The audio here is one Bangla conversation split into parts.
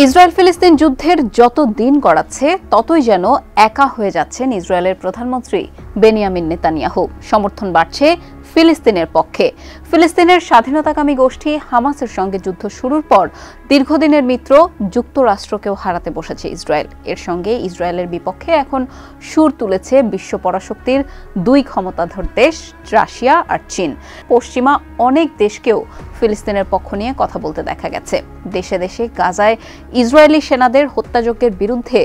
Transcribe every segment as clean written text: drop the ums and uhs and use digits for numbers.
ইসরায়েল ফিলিস্তিন যুদ্ধের যত দিন গড়াচ্ছে ততই যেন একা হয়ে যাচ্ছেন ইসরায়েলের প্রধানমন্ত্রী বেনিয়ামিন নেতানিয়াহু। সমর্থন বাড়ছে ফিলিস্তিনের পক্ষে। ফিলিস্তিনের স্বাধীনতাকামী গোষ্ঠী হামাসের সঙ্গে যুদ্ধ শুরুর পর দীর্ঘদিনের মিত্র যুক্তরাষ্ট্রকেও হারাতে বসেছে ইসরায়েল। এর সঙ্গে ইসরায়েলের বিপক্ষে এখন সুর তুলেছে বিশ্ব পরাশক্তির দুই ক্ষমতাধর দেশ রাশিয়া আর চীন। পশ্চিমা অনেক দেশকেও ফিলিস্তিনের পক্ষ নিয়ে কথা বলতে দেখা গেছে। দেশে দেশে গাজায় ইসরায়েলি সেনাদের হত্যাযজ্ঞের বিরুদ্ধে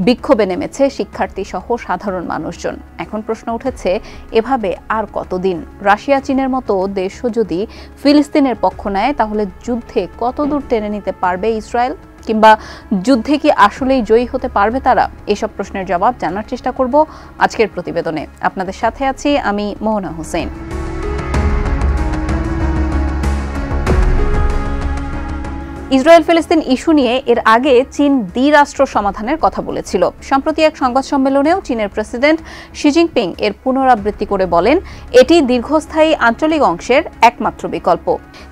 বিক্ষোভে নেমেছে শিক্ষার্থী সহ সাধারণ মানুষজন। এখন প্রশ্ন উঠেছে, এভাবে আর কতদিন? রাশিয়া চীনের মতো দেশও যদি ফিলিস্তিনের পক্ষ নেয় তাহলে যুদ্ধে কতদূর টেনে নিতে পারবে ইসরায়েল, কিংবা যুদ্ধে কি আসলেই জয়ী হতে পারবে তারা? এসব প্রশ্নের জবাব জানার চেষ্টা করব আজকের প্রতিবেদনে। আপনাদের সাথে আছি আমি মোহনা হোসেন। ইসরায়েল ফিলিস্তিন ইস্যু নিয়ে এর আগে চীন দ্বিরাষ্ট্র সমাধানের কথা বলেছিল। সম্প্রতি এক সংবাদ সম্মেলনেও চীনের প্রেসিডেন্ট শি জিনপিং এর পুনরাবৃত্তি করে বলেন, এটি দীর্ঘস্থায়ী আঞ্চলিক অংশের একমাত্র বিকল্প।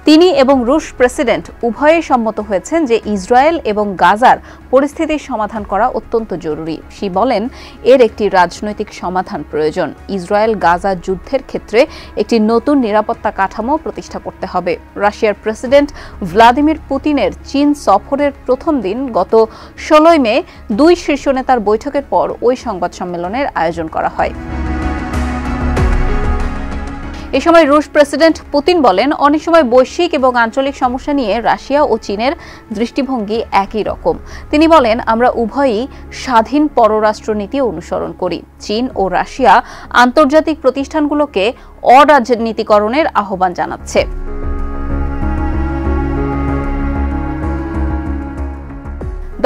তিনি এবং রুশ প্রেসিডেন্ট উভয়েই সম্মত হয়েছেন যে ইসরায়েল এবং গাজার পরিস্থিতির সমাধান করা অত্যন্ত জরুরি। শি বলেন, এর একটি রাজনৈতিক সমাধান প্রয়োজন। ইসরায়েল গাজা যুদ্ধের ক্ষেত্রে একটি নতুন নিরাপত্তা কাঠামো প্রতিষ্ঠা করতে হবে। রাশিয়ার প্রেসিডেন্ট ভ্লাদিমির পুতিনের চীন সফরের প্রথম দিন গত 16 মে দুই শীর্ষ নেতার বৈঠকের পর ওই সংবাদ সম্মেলনের আয়োজন করা হয়। এ সময় রুশ প্রেসিডেন্ট পুতিন বলেন, অনেক সময় বৈশ্বিক এবং আঞ্চলিক সমস্যা নিয়ে রাশিয়া ও চীনের দৃষ্টিভঙ্গি একই রকম। তিনি বলেন, আমরা উভয়ই স্বাধীন পররাষ্ট্রনীতি অনুসরণ করি। চীন ও রাশিয়া আন্তর্জাতিক প্রতিষ্ঠানগুলোকে অরাজনীতিকরণের আহ্বান জানাচ্ছে।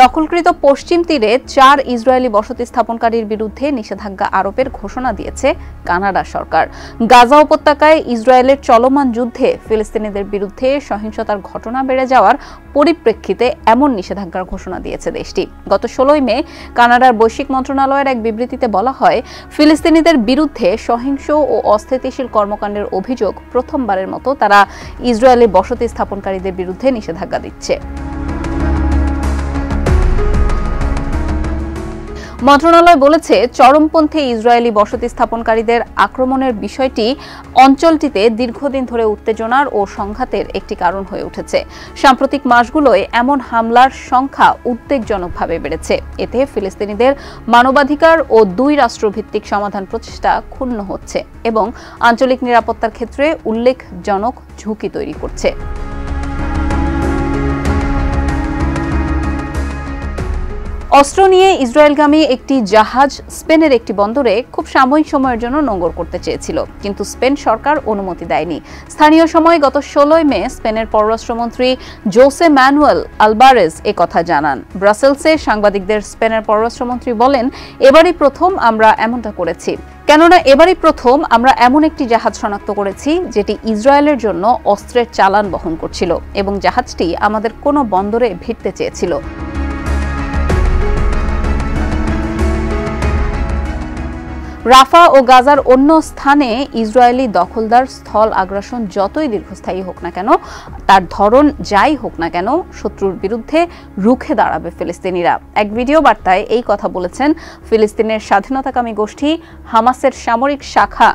দখলকৃত পশ্চিম তীরে 4 ইসরায়েলি বসতি স্থাপনকারীর বিরুদ্ধে নিষেধাজ্ঞা আরোপের ঘোষণা দিয়েছে কানাডা সরকার। গাজা উপত্যকায় ইসরায়েলের চলমান যুদ্ধে ফিলিস্তিনিদের বিরুদ্ধে সহিংসতার ঘটনা বেড়ে যাওয়ার পরিপ্রেক্ষিতে এমন নিষেধাজ্ঞার ঘোষণা দিয়েছে দেশটি। গত 16 মে কানাডার বৈশ্বিক মন্ত্রণালয়ের এক বিবৃতিতে বলা হয়, ফিলিস্তিনিদের বিরুদ্ধে সহিংস ও অস্থিতিশীল কর্মকাণ্ডের অভিযোগ প্রথমবারের মতো তারা ইসরায়েলি বসতি স্থাপনকারীদের বিরুদ্ধে নিষেধাজ্ঞা দিচ্ছে। মন্ত্রণালয় বলেছে, চরমপন্থী ইসরায়েলি বসতি স্থাপনকারীদের আক্রমণের বিষয়টি অঞ্চলটিতে দীর্ঘদিন ধরে উত্তেজনার ও সংঘাতের একটি কারণ হয়ে উঠেছে। সাম্প্রতিক মাসগুলোয় এমন হামলার সংখ্যা উদ্বেগজনকভাবে বেড়েছে। এতে ফিলিস্তিনিদের মানবাধিকার ও দুই রাষ্ট্রভিত্তিক সমাধান প্রচেষ্টা ক্ষুণ্ণ হচ্ছে এবং আঞ্চলিক নিরাপত্তার ক্ষেত্রে উল্লেখজনক ঝুঁকি তৈরি করছে। অস্ত্র নিয়ে ইসরায়েলগামী একটি জাহাজ স্পেনের একটি বন্দরে খুব সাময়িক সময়ের জন্য নোঙর করতে চেয়েছিল, কিন্তু স্পেন সরকার অনুমতি দেয়নি। স্থানীয় সময় গত 16 মে স্পেনের পররাষ্ট্রমন্ত্রী জোসে ম্যানুয়েল আলবারেজ কথা জানান। ব্রাসেলসে সাংবাদিকদের স্পেনের পররাষ্ট্রমন্ত্রী বলেন, এবারই প্রথম আমরা এমনটা করেছি, কেননা এবারই প্রথম আমরা এমন একটি জাহাজ শনাক্ত করেছি যেটি ইসরায়েলের জন্য অস্ত্রের চালান বহন করছিল এবং জাহাজটি আমাদের কোনো বন্দরে ভিড়তে চেয়েছিল। রাফা ও গাজার অন্য স্থানে ইসরায়েলি দখলদার স্থল আগ্রাসন যতই দীর্ঘস্থায়ী হোক না কেন, তার ধরন যাই হোক না কেন, শত্রুর বিরুদ্ধে রুখে দাঁড়াবে ফিলিস্তিনিরা। এক ভিডিও বার্তায় এই কথা বলেছেন ফিলিস্তিনের স্বাধীনতাকামী গোষ্ঠী হামাসের সামরিক শাখা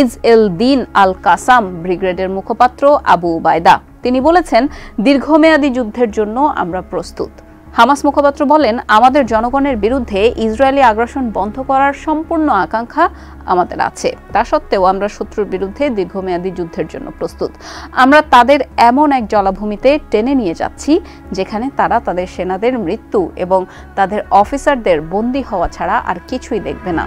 ইজ এল দিন আল কাসাম ব্রিগেডের মুখপাত্র আবু উবায়দা। তিনি বলেছেন, দীর্ঘমেয়াদী যুদ্ধের জন্য আমরা প্রস্তুত। হামাস মুখপাত্র বলেন, আমাদের জনগণের বিরুদ্ধে ইসরায়েলি আগ্রাসন বন্ধ করার সম্পূর্ণ আকাঙ্ক্ষা আমাদের আছে। তা সত্ত্বেও আমরা শত্রুর বিরুদ্ধে দীর্ঘমেয়াদী যুদ্ধের জন্য প্রস্তুত। আমরা তাদের এমন এক জলাভূমিতে টেনে নিয়ে যাচ্ছি যেখানে তারা তাদের সেনাদের মৃত্যু এবং তাদের অফিসারদের বন্দী হওয়া ছাড়া আর কিছুই দেখবে না।